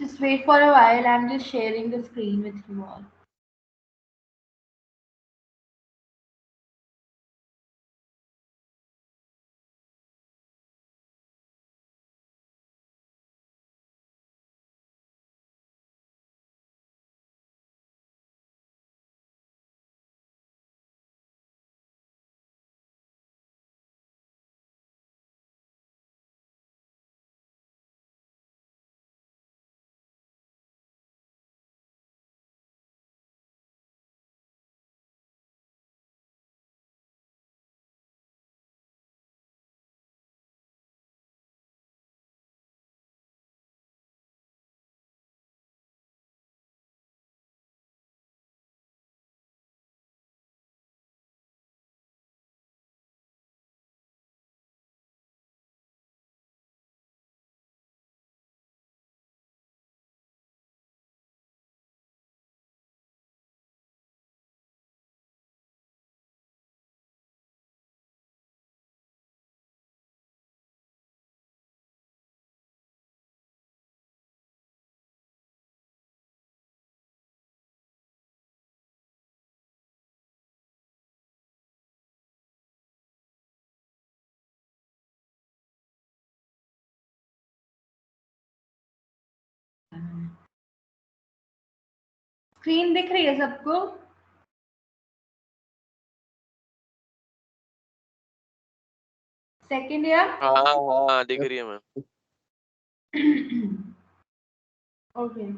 Just wait for a while. I'm just sharing the screen with you all. Screen दिख रही है सबको? Second year? हाँ हाँ दिख रही है मैम। ओके।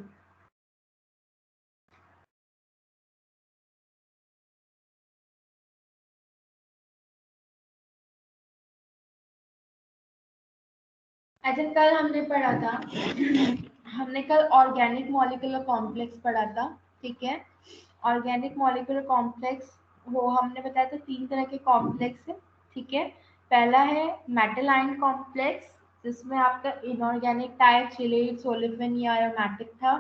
अच्छा, कल हमने पढ़ा था हमने कल ऑर्गेनिक मॉलिक्यूलर कॉम्प्लेक्स पढ़ा था, ठीक है। ऑर्गेनिक मॉलिक्यूलर कॉम्प्लेक्स वो हमने बताया था 3 तरह के कॉम्प्लेक्स है, ठीक है। पहला है मेटल आयन कॉम्प्लेक्स, जिसमें आपका इनऑर्गेनिक टाइप चिलेट सोलिफिन या एरोमेटिक था।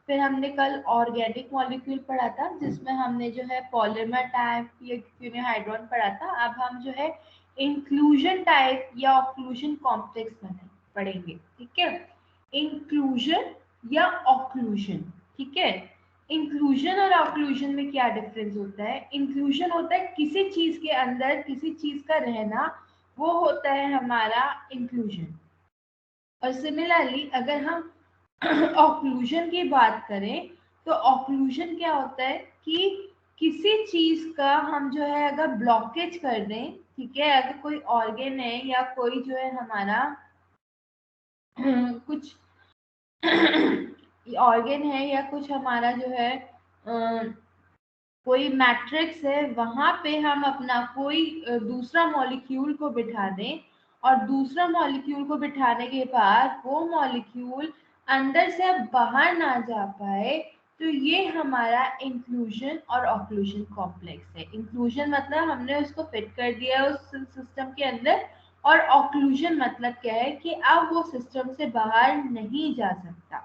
फिर हमने कल ऑर्गेनिक मॉलिक्यूल पढ़ा था, जिसमें हमने जो है पॉलीमर टाइप या क्यूनिहाइड्रोन पढ़ा था। अब हम जो है इंक्लूजन टाइप या ऑक्लूजन कॉम्प्लेक्स पढ़ेंगे, ठीक है। इंक्लूजन या ऑक्लूजन, ठीक है। इंक्लूजन और ऑक्लूजन में क्या डिफरेंस होता है? इंक्लूजन होता है किसी चीज के अंदर किसी चीज का रहना, वो होता है हमारा इंक्लूजन। और सिमिलरली अगर हम ऑक्लूजन की बात करें, तो ऑक्लूजन क्या होता है कि किसी चीज का हम जो है अगर ब्लॉकेज कर दें, ठीक है, अगर कोई ऑर्गेन है या कोई जो है हमारा कुछ ऑर्गेन है या कुछ हमारा जो है कोई मैट्रिक्स है, वहां पे हम अपना कोई दूसरा मॉलिक्यूल को बिठा दें, और दूसरा मॉलिक्यूल को बिठाने के बाद वो मॉलिक्यूल अंदर से अब बाहर ना जा पाए, तो ये हमारा इंक्लूजन और ऑक्लूजन कॉम्प्लेक्स है। इंक्लूजन मतलब हमने उसको फिट कर दिया उस सिस्टम के अंदर, और ऑक्लूजन मतलब क्या है कि अब वो सिस्टम से बाहर नहीं जा सकता।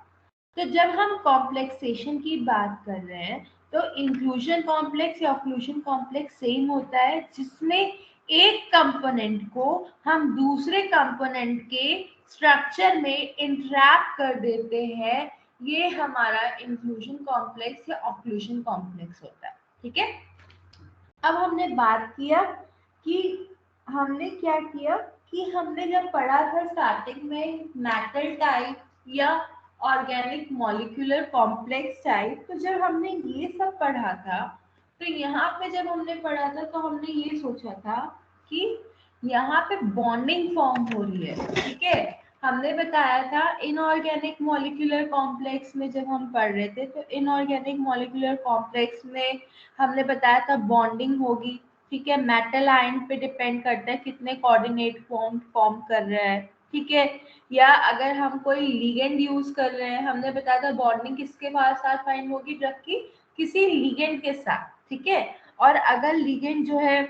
तो जब हम कॉम्प्लेक्सेशन की बात कर रहे हैं, तो इंक्लूजन कॉम्प्लेक्स या ऑक्लूजन कॉम्प्लेक्स सेम होता है, जिसमें एक कंपोनेंट को हम दूसरे कंपोनेंट के स्ट्रक्चर में इंट्रैप कर देते हैं। ये हमारा इंक्लूजन कॉम्प्लेक्स या ऑक्लूजन कॉम्प्लेक्स होता है, ठीक है। अब हमने बात किया कि हमने क्या किया कि हमने जब पढ़ा था स्टार्टिंग में मेटल टाइप या ऑर्गेनिक मॉलिक्यूलर कॉम्प्लेक्स टाइप, तो जब हमने ये सब पढ़ा था, तो यहाँ पे जब हमने पढ़ा था तो हमने ये सोचा था कि यहाँ पे बॉन्डिंग फॉर्म हो रही है, ठीक है। हमने बताया था इनऑर्गेनिक मॉलिक्यूलर कॉम्प्लेक्स में जब हम पढ़ रहे थे, तो इनऑर्गेनिक मॉलिक्यूलर कॉम्प्लेक्स में हमने बताया था बॉन्डिंग होगी, ठीक है। मेटल आयन पे डिपेंड करता है कितने कोऑर्डिनेट फॉर्म कर रहा है, ठीक है। या अगर हम कोई लिगेंड यूज कर रहे हैं, हमने बताया था बॉन्डिंग किसके साथ फाइंड होगी, ड्रग की किसी लिगेंड के साथ, ठीक है। और अगर लिगेंड जो है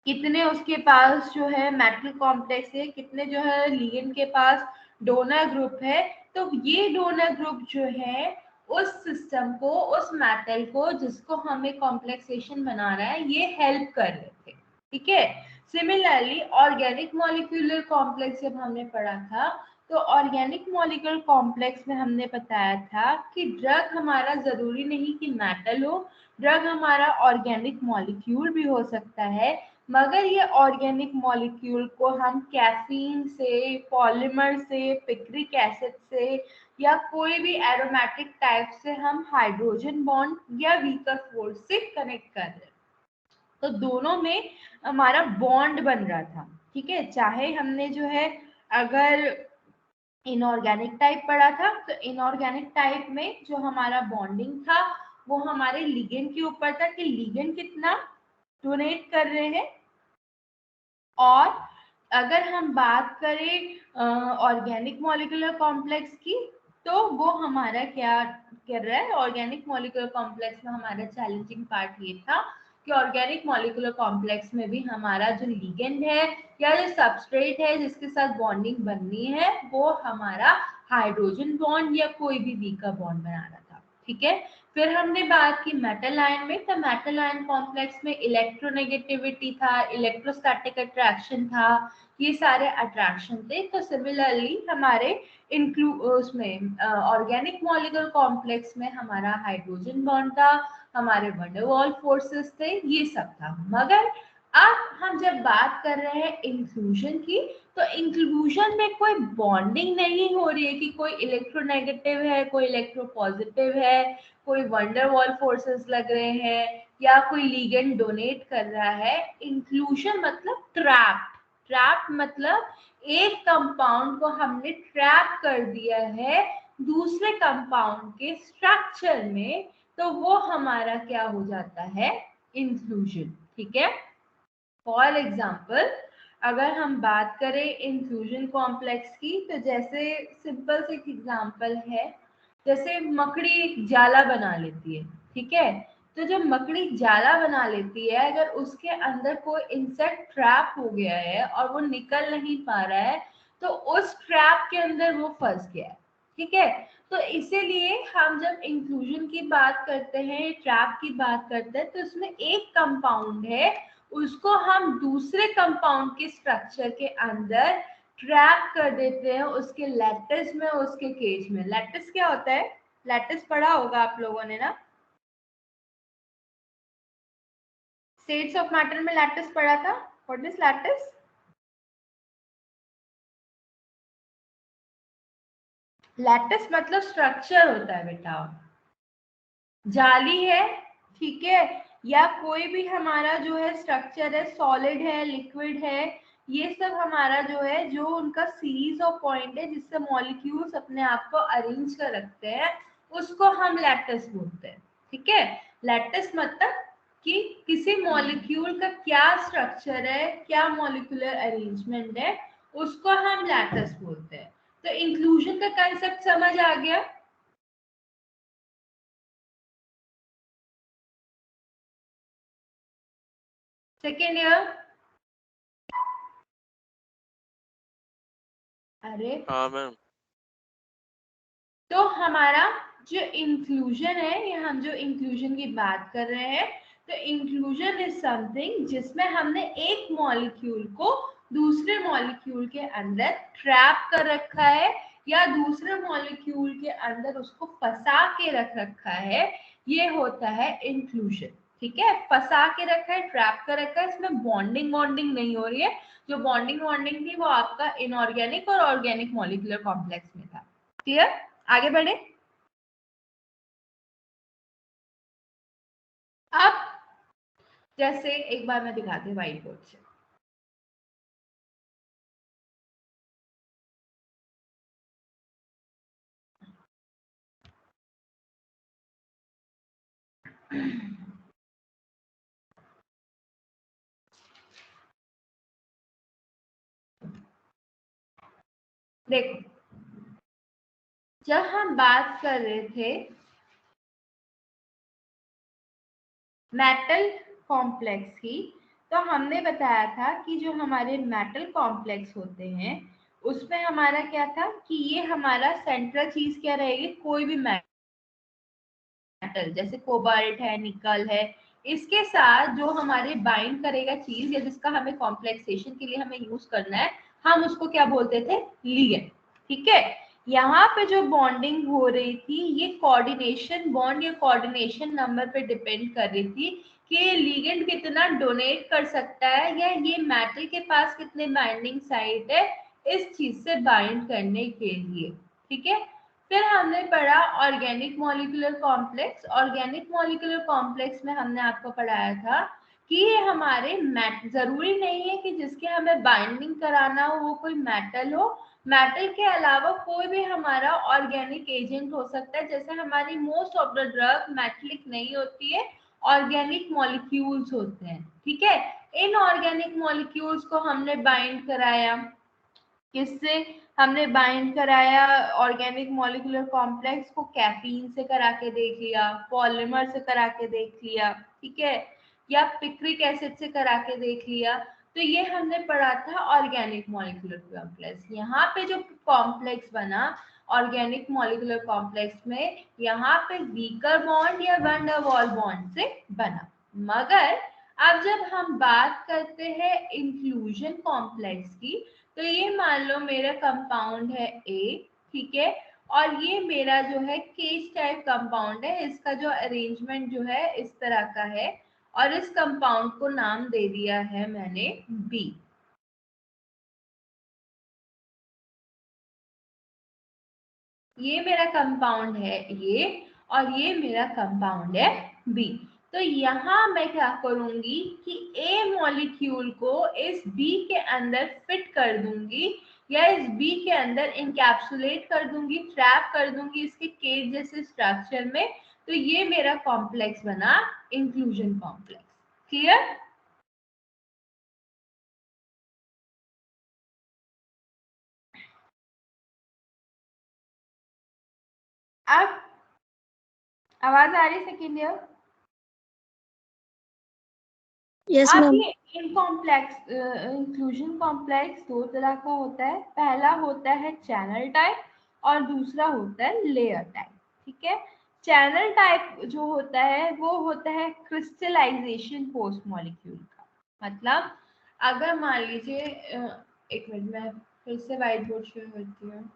कितने उसके पास जो है मेटल कॉम्प्लेक्स है, कितने जो है लिगेंड के पास डोनर ग्रुप है, तो ये डोनर ग्रुप जो है उस सिस्टम को, उस मेटल को जिसको हमें कॉम्प्लेक्सेशन बना रहा है, ये हेल्प कर रहे थे, ठीक है। सिमिलरली ऑर्गेनिक मॉलिक्यूलर कॉम्प्लेक्स जब हमने पढ़ा था, तो ऑर्गेनिक मॉलिक्यूलर कॉम्प्लेक्स में हमने बताया था कि ड्रग हमारा जरूरी नहीं कि मेटल हो, ड्रग हमारा ऑर्गेनिक मॉलिक्यूल भी हो सकता है, मगर ये ऑर्गेनिक मॉलिक्यूल को हम कैफीन से, पॉलीमर से, पिक्रिक एसिड से या कोई भी एरोमेटिक टाइप से हम हाइड्रोजन बॉन्ड या वीकर फोर्स से कनेक्ट कर रहे हैं। तो दोनों में हमारा बॉन्ड बन रहा था, ठीक है। चाहे हमने जो है अगर इनऑर्गेनिक टाइप पढ़ा था, तो इनऑर्गेनिक टाइप में जो हमारा बॉन्डिंग था वो हमारे लिगेंड के ऊपर था कि लिगेंड कितना डोनेट कर रहे हैं। और अगर हम बात करें ऑर्गेनिक मॉलिक्यूलर कॉम्प्लेक्स की, तो वो हमारा क्या कर रहा है, ऑर्गेनिक मॉलिक्यूलर कॉम्प्लेक्स में हमारा चैलेंजिंग पार्ट ये था कि ऑर्गेनिक मॉलिक्यूलर कॉम्प्लेक्स में भी हमारा जो लिगेंड है या जो सबस्ट्रेट है जिसके साथ बॉन्डिंग बननी है वो हमारा हाइड्रोजन बॉन्ड या कोई भी वीकर बॉन्ड बना रहा था, ठीक है। फिर हमने बात की मेटल आयन में, तो मेटल आयन कॉम्प्लेक्स में इलेक्ट्रोनेगेटिविटी था, इलेक्ट्रोस्टैटिक अट्रैक्शन था, ये सारे अट्रैक्शन थे। तो सिमिलरली हमारे उसमें ऑर्गेनिक मॉलिक्यूलर कॉम्प्लेक्स में हमारा हाइड्रोजन बॉन्ड था, हमारे वंडरवॉल फोर्सेस थे, ये सब था। मगर अब हम जब बात कर रहे हैं इंक्लूजन की, तो इंक्लूजन में कोई बॉन्डिंग नहीं हो रही है कि कोई इलेक्ट्रोनेगेटिव है, कोई इलेक्ट्रोपॉजिटिव है, कोई वंडरवॉल फोर्सेस लग रहे हैं या कोई लीगेंड डोनेट कर रहा है। इंक्लूजन मतलब ट्रैप, ट्रैप मतलब एक कंपाउंड को हमने ट्रैप कर दिया है दूसरे कंपाउंड के स्ट्रक्चर में, तो वो हमारा क्या हो जाता है, इंक्लूजन, ठीक है। फॉर एग्जाम्पल अगर हम बात करें इंक्लूजन कॉम्प्लेक्स की, तो जैसे सिंपल से एग्जाम्पल है, जैसे मकड़ी एक जाला बना लेती है, ठीक है। तो जब मकड़ी जाला बना लेती है, अगर उसके अंदर कोई इंसेक्ट ट्रैप हो गया है और वो निकल नहीं पा रहा है, तो उस ट्रैप के अंदर वो फंस गया है, ठीक है। तो इसीलिए हम जब इंक्लूजन की बात करते हैं, ट्रैप की बात करते हैं, तो उसमें एक कंपाउंड है, उसको हम दूसरे कंपाउंड के स्ट्रक्चर के अंदर ट्रैप कर देते हैं, उसके लैटिस में, उसके केज में। लैटिस क्या होता है, लैटिस पढ़ा होगा आप लोगों ने ना, स्टेट्स ऑफ मैटर में लैटिस पढ़ा था। What is lattice? लैटिस मतलब स्ट्रक्चर होता है बेटा, जाली है, ठीक है, या कोई भी हमारा जो है स्ट्रक्चर है, सॉलिड है, लिक्विड है, ये सब हमारा जो है, जो उनका सीरीज ऑफ पॉइंट है जिससे मॉलिक्यूल्स अपने आप को अरेंज कर रखते हैं, उसको हम लैटिस बोलते हैं, ठीक है। लैटिस मतलब कि किसी मॉलिक्यूल का क्या स्ट्रक्चर है, क्या मॉलिक्यूलर अरेंजमेंट है, उसको हम लैटिस बोलते हैं। तो इंक्लूजन का कंसेप्ट समझ आ गया। सेकेंड ईयर, अरे हाँ मैम। तो हमारा जो इंक्लूजन है, ये हम जो इंक्लूजन की बात कर रहे हैं, तो इंक्लूजन इज समथिंग जिसमें हमने एक मॉलिक्यूल को दूसरे मॉलिक्यूल के अंदर ट्रैप कर रखा है या दूसरे मॉलिक्यूल के अंदर उसको फंसा के रख रखा है, ये होता है इंक्लूजन, ठीक है। फंसा के रखा है, ट्रैप कर रखा है, इसमें बॉन्डिंग वॉन्डिंग नहीं हो रही है। जो बॉन्डिंग वॉन्डिंग थी वो आपका इनऑर्गेनिक और ऑर्गेनिक मॉलिक्यूलर कॉम्प्लेक्स में था। क्लियर? आगे बढ़े। अब जैसे एक बार मैं दिखाती हूँ व्हाइट बोर्ड से, देखो जब हम बात कर रहे थे मेटल कॉम्प्लेक्स की, तो हमने बताया था कि जो हमारे मेटल कॉम्प्लेक्स होते हैं उसमें हमारा क्या था कि ये हमारा सेंट्रल चीज क्या रहेगी, कोई भी मेटल जैसे कोबाल्ट है, निकल है, इसके साथ जो हमारे बाइंड करेगा चीज या जिसका हमें कॉम्प्लेक्सेशन के लिए हमें यूज करना है, हम उसको क्या बोलते थे, लिगेंड, ठीक है। यहाँ पे जो बॉन्डिंग हो रही थी ये कोऑर्डिनेशन बॉन्ड या कोऑर्डिनेशन नंबर पे डिपेंड कर रही थी कि लिगेंड कितना डोनेट कर सकता है या ये मेटल के पास कितने बाइंडिंग साइट है इस चीज से बाइंड करने के लिए। ठीक है। फिर हमने पढ़ा organic molecular complex. Organic molecular complex में हमने आपको पढ़ाया था कि ये हमारे जरूरी नहीं है कि जिसके हमें बाइंडिंग कराना हो वो कोई मेटल हो, मेटल के अलावा कोई भी हमारा ऑर्गेनिक एजेंट हो सकता है। जैसे हमारी most of the drug metallic नहीं होती है, ऑर्गेनिक मॉलिक्यूल्स होते हैं। ठीक है। इन ऑर्गेनिक मॉलिक्यूल्स को हमने बाइंड कराया, किससे हमने बाइंड कराया? ऑर्गेनिक मॉलिक्यूलर कॉम्प्लेक्स को कैफीन से करा के देख लिया, पॉलीमर से करा के देख लिया, ठीक है, या पिक्रिक एसिड से करा के देख लिया। तो ये हमने पढ़ा था ऑर्गेनिक मॉलिक्यूलर कॉम्प्लेक्स। यहाँ पे जो कॉम्प्लेक्स बना ऑर्गेनिक मॉलिक्यूलर कॉम्प्लेक्स में, यहाँ पे वीकर बॉन्ड या वन डर वॉल बॉन्ड से बना। मगर अब जब हम बात करते हैं इंक्लूजन कॉम्प्लेक्स की, तो ये मान लो मेरा कंपाउंड है ए, ठीक है, और ये मेरा जो है केज टाइप कंपाउंड है। इसका जो अरेंजमेंट जो है इस तरह का है और इस कंपाउंड को नाम दे दिया है मैंने बी। ये मेरा कंपाउंड है ये और ये मेरा कंपाउंड है बी। तो यहाँ मैं क्या करूंगी कि ए मॉलिक्यूल को इस बी के अंदर फिट कर दूंगी या इस बी के अंदर इनकैप्सुलेट कर दूंगी, ट्रैप कर दूंगी इसके केज जैसे स्ट्रक्चर में। तो ये मेरा कॉम्प्लेक्स बना इंक्लूजन कॉम्प्लेक्स। क्लियर? अब आवाज आ रही सेकेंड ईयर? यस अब मैम। ये इनकॉम्प्लेक्स इंक्लूजन कॉम्प्लेक्स दो तरह का होता है। पहला होता है चैनल टाइप और दूसरा होता है लेयर टाइप। ठीक है। चैनल टाइप जो होता है वो होता है क्रिस्टलाइजेशन पोस्ट मॉलिक्यूल का। मतलब अगर मान लीजिए एक मिनट में फिर से व्हाइट बोर्ड शेयर करती हूँ।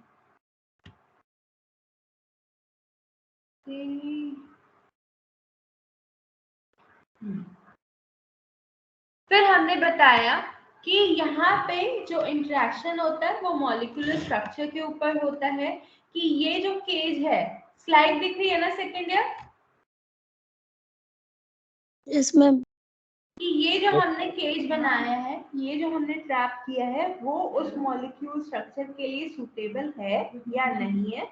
फिर हमने बताया कि यहाँ पे जो इंटरेक्शन होता है वो मॉलिक्यूलर स्ट्रक्चर के ऊपर होता है कि ये जो केज है, स्लाइड दिख रही है ना सेकेंड ईयर? Yes ma'am. कि ये जो हमने केज बनाया है, ये जो हमने ट्रैप किया है वो उस मॉलिक्यूल स्ट्रक्चर के लिए सुटेबल है या नहीं है।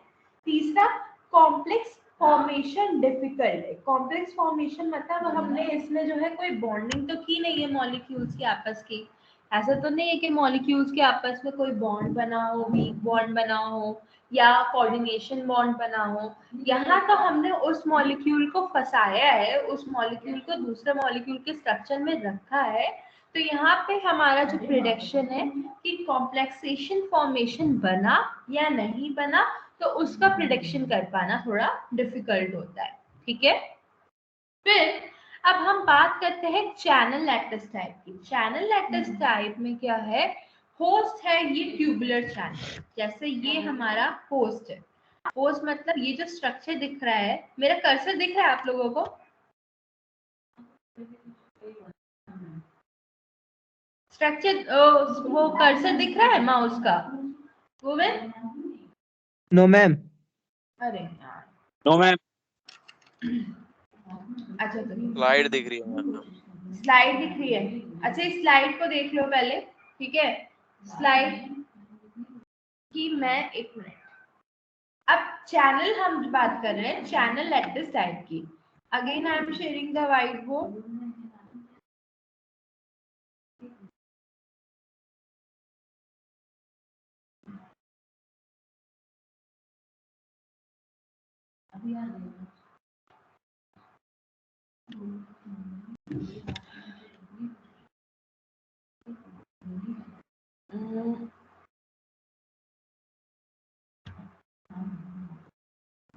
तीसरा, कॉम्प्लेक्स फॉर्मेशन डिफिकल्ट है। कॉम्प्लेक्स फॉर्मेशन मतलब हमने इसमें जो है कोई बॉन्डिंग तो की नहीं है मॉलिक्यूल्स की आपस की। ऐसा तो नहीं है कि मॉलिक्यूल्स के आपस में कोई बॉन्ड बना हो, वीक बॉन्ड बना हो या कोऑर्डिनेशन बॉन्ड बना हो। यहाँ तो हमने उस मॉलिक्यूल को फंसाया है, उस मॉलिक्यूल को दूसरे मॉलिक्यूल के स्ट्रक्चर में रखा है। तो यहाँ पे हमारा जो प्रिडिक्शन है कि कॉम्प्लेक्सेशन फॉर्मेशन बना या नहीं बना, तो उसका प्रिडिक्शन कर पाना थोड़ा डिफिकल्ट होता है। ठीक है। फिर अब हम बात करते हैं चैनल लैटिस टाइप की। चैनल लैटिस टाइप में क्या है? होस्ट है ये ट्यूबुलर चैनल। जैसे ये हमारा होस्ट है। होस्ट मतलब ये जो स्ट्रक्चर दिख रहा है, मेरा कर्सर दिख रहा है आप लोगों को? स्ट्रक्चर वो कर्सर दिख रहा है माउस का? वो में नो मैम। अरे यार, नो मैम। अच्छा तो स्लाइड दिख रही है मैम। स्लाइड दिख रही है। अच्छा इस स्लाइड को देख लो पहले। ठीक है। स्लाइड की मैं एक मिनट, अब चैनल हम बात कर रहे हैं चैनल लैटिस टाइप की। Again I am sharing the white board.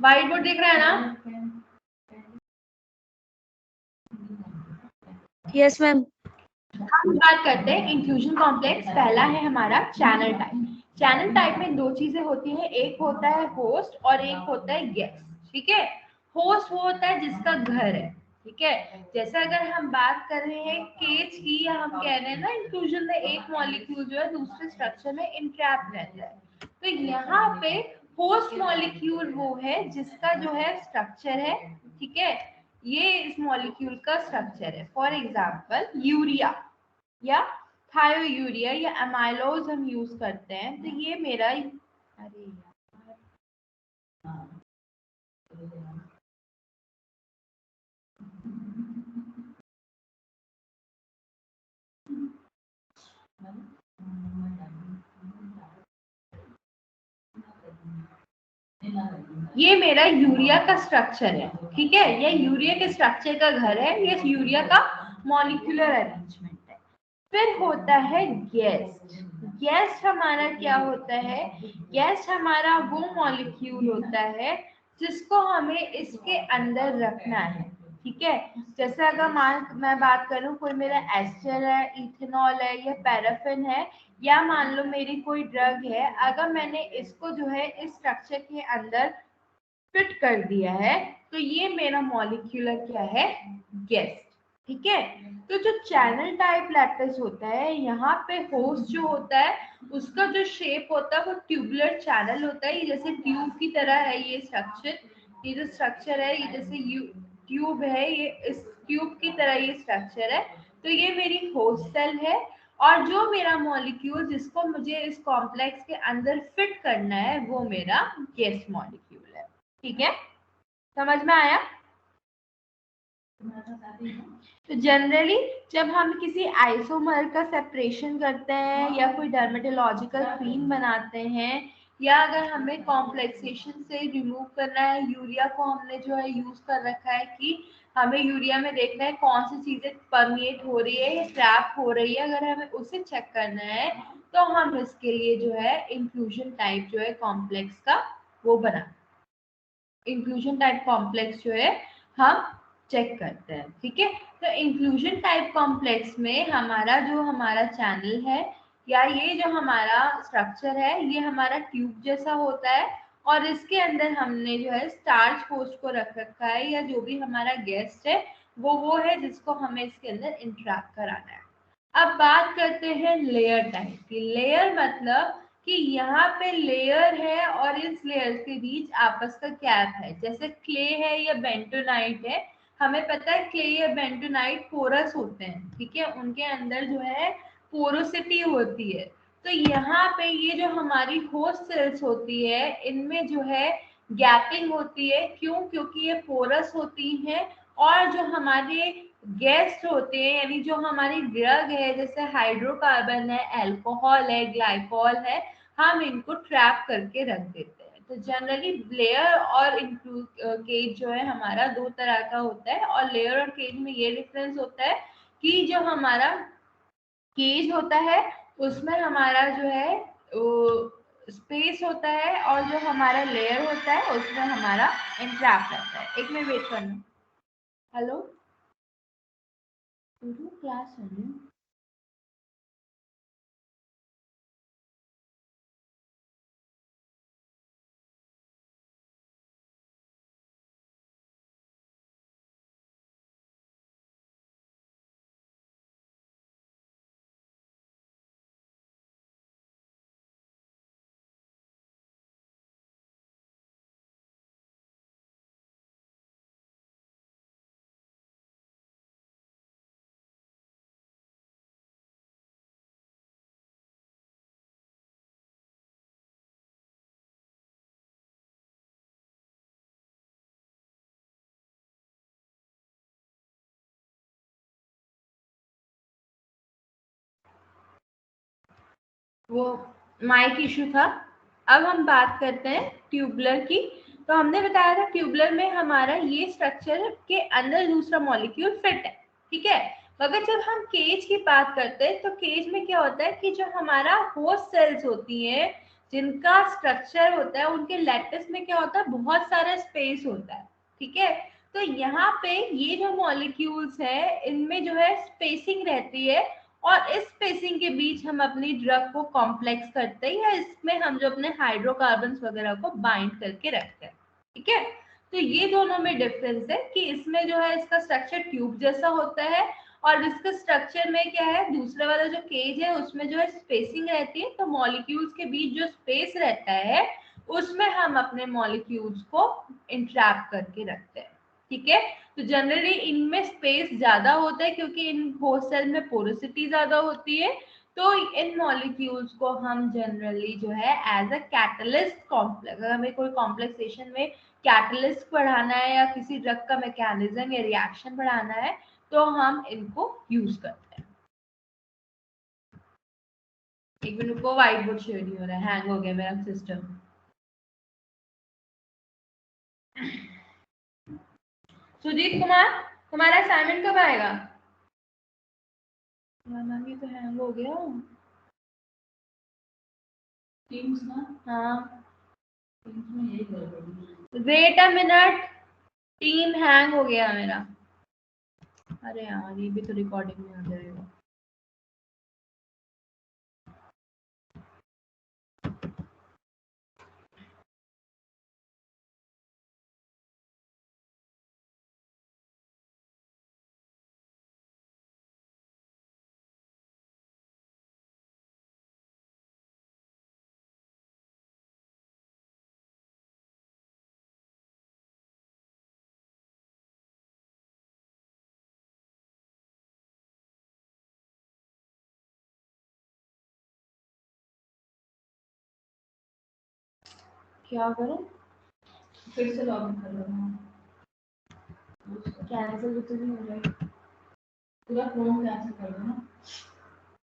White board दिख रहा है ना? Yes ma'am. हम बात करते हैं इंक्लूजन कॉम्प्लेक्स। पहला है हमारा चैनल टाइप। चैनल टाइप में दो चीजें होती हैं, एक होता है होस्ट और एक होता है गेस्ट, ठीक है। होस्ट वो होता है जिसका घर है, ठीक है। जैसे अगर हम बात कर रहे हैं केज की, या हम कह रहे हैं ना इंक्लूजन में एक मॉलिक्यूल जो है दूसरे स्ट्रक्चर में इंट्रैप रहता है, तो यहाँ पे होस्ट मॉलिक्यूल वो है जिसका जो है स्ट्रक्चर है, ठीक है। ये इस मॉलिक्यूल का स्ट्रक्चर है। फॉर एग्जांपल यूरिया या थायोयूरिया या अमाइलोज हम यूज करते हैं, तो ये मेरा, अरे यार, ये मेरा यूरिया का स्ट्रक्चर है, ठीक है। ये यूरिया के स्ट्रक्चर का घर है, ये यूरिया का मॉलिक्यूलर अरेंजमेंट है। फिर होता है गेस्ट। गेस्ट हमारा क्या होता है? गेस्ट हमारा वो मॉलिक्यूल होता है जिसको हमें इसके अंदर रखना है, ठीक है। जैसे अगर मैं बात करूं, कोई मेरा एस्टर है, इथेनॉल है या पैराफिन है, या मान लो मेरी कोई ड्रग है, अगर मैंने इसको जो है इस स्ट्रक्चर के अंदर फिट कर दिया है, तो ये मेरा मॉलिक्यूलर क्या है? गेस्ट, ठीक है। तो जो चैनल टाइप लैटिस होता है, यहाँ पे होस्ट जो होता है उसका जो शेप होता है वो ट्यूबुलर चैनल होता है। ये जैसे ट्यूब की तरह है ये स्ट्रक्चर, ये जो स्ट्रक्चर है ये जैसे ट्यूब है, ये इस ट्यूब की तरह ये स्ट्रक्चर है। तो ये मेरी होस्ट सेल है, और जो मेरा मॉलिक्यूल जिसको मुझे इस कॉम्प्लेक्स के अंदर फिट करना है वो मेरा गेस्ट मॉलिक्यूल है, ठीक है। समझ में आया? तो जनरली जब हम किसी आइसोमर का सेपरेशन करते हैं या कोई डर्मेटोलॉजिकल क्रीम बनाते हैं, या अगर हमें कॉम्प्लेक्सेशन से रिमूव करना है, यूरिया को हमने जो है यूज कर रखा है कि हमें यूरिया में देखना है कौन सी चीजें परमिएट हो रही है या ट्रैप हो रही है, अगर हमें उसे चेक करना है तो हम इसके लिए जो है इंक्लूजन टाइप जो है कॉम्प्लेक्स का वो बना, इंक्लूजन टाइप कॉम्प्लेक्स जो है हम चेक करते हैं, ठीक है। तो इंक्लूजन टाइप कॉम्प्लेक्स में हमारा चैनल है या ये जो हमारा स्ट्रक्चर है, ये हमारा ट्यूब जैसा होता है, और इसके अंदर हमने जो है स्टार्च होस्ट को रख रखा है, या जो भी हमारा गेस्ट है वो है जिसको हमें इसके अंदर इंट्रैक्ट कराना है। अब बात करते हैं लेयर टाइप की। लेयर मतलब कि यहाँ पे लेयर है और इस लेयर के बीच आपस का गैप है। जैसे क्ले है या बेंटोनाइट है, हमें पता है क्ले या बेंटोनाइट पोरस होते हैं, ठीक है, उनके अंदर जो है पोरोसिटी होती है। तो यहाँ पे ये जो हमारी होस्ट सेल्स होती है इनमें जो है गैपिंग होती है। क्यों? क्योंकि ये पोरस होती हैं, और जो हमारे गेस्ट होते हैं यानी जो हमारी ड्रग है, जैसे हाइड्रोकार्बन है, अल्कोहल है, ग्लाइकॉल है, हम इनको ट्रैप करके रख देते हैं। तो जनरली लेयर और केज जो है हमारा दो तरह का होता है, और लेयर और केज में ये डिफरेंस होता है कि जो हमारा केज होता है उसमें हमारा जो है स्पेस होता है, और जो हमारा लेयर होता है उसमें हमारा इंट्रैप रहता है। एक मिनट वेट करना। हेलो, क्लास है ना? वो माइक इशू था। अब हम बात करते हैं ट्यूबुलर की। तो हमने बताया था ट्यूबुलर में हमारा ये स्ट्रक्चर के अंदर दूसरा मॉलिक्यूल फिट है, ठीक है। मगर जब हम केज की बात करते हैं तो केज में क्या होता है कि जो हमारा होस्ट सेल्स होती हैं जिनका स्ट्रक्चर होता है, उनके लैटिस में क्या होता है, बहुत सारा स्पेस होता है, ठीक है। तो यहाँ पे ये जो मॉलिक्यूल्स है इनमें जो है स्पेसिंग रहती है, और इस स्पेसिंग के बीच हम अपनी ड्रग को कॉम्प्लेक्स करते हैं या इसमें हम जो अपने हाइड्रोकार्बन्स वगैरह को बाइंड करके रखते हैं। ठीक है, तो ये दोनों में डिफरेंस है कि इसमें जो है इसका स्ट्रक्चर ट्यूब जैसा होता है और इसका स्ट्रक्चर में क्या है, दूसरे वाला जो केज है उसमें जो है स्पेसिंग रहती है, तो मॉलिक्यूल्स के बीच जो स्पेस रहता है उसमें हम अपने मॉलिक्यूल्स को इंट्रैप करके रखते हैं। ठीक है, तो जनरली इनमें स्पेस ज्यादा होता है क्योंकि इन होस्ट सेल में पोरोसिटी ज्यादा होती है, तो इन मॉलिक्यूल्स को हम जनरली जो है एज अ कैटलिस्ट कॉम्प्लेक्स, अगर हमें कोई कॉम्प्लेक्सेशन में कैटलिस्ट बढ़ाना है या किसी ड्रग का मैकेनिज्म या रिएक्शन बढ़ाना है तो हम इनको यूज करते हैं। एक मिनट को व्हाइट बोर्ड शेयर नहीं हो रहा है, हैंग हो गया मेरा सिस्टम। सुजीत कुमार, तुम्हारा असाइनमेंट कब आएगा? मैम ये तो हैंग हो गया टीम्स ना। हाँ टीम्स में यही गड़बड़। Wait a minute, team hang हो गया मेरा। अरे यार ये भी तो रिकॉर्डिंग में आ जाएगा। क्या करूं? फिर से लॉगिन कर लो। कैंसिल भी तो नहीं हो रहा है, पूरा क्रोम कैंसिल कर दो ना।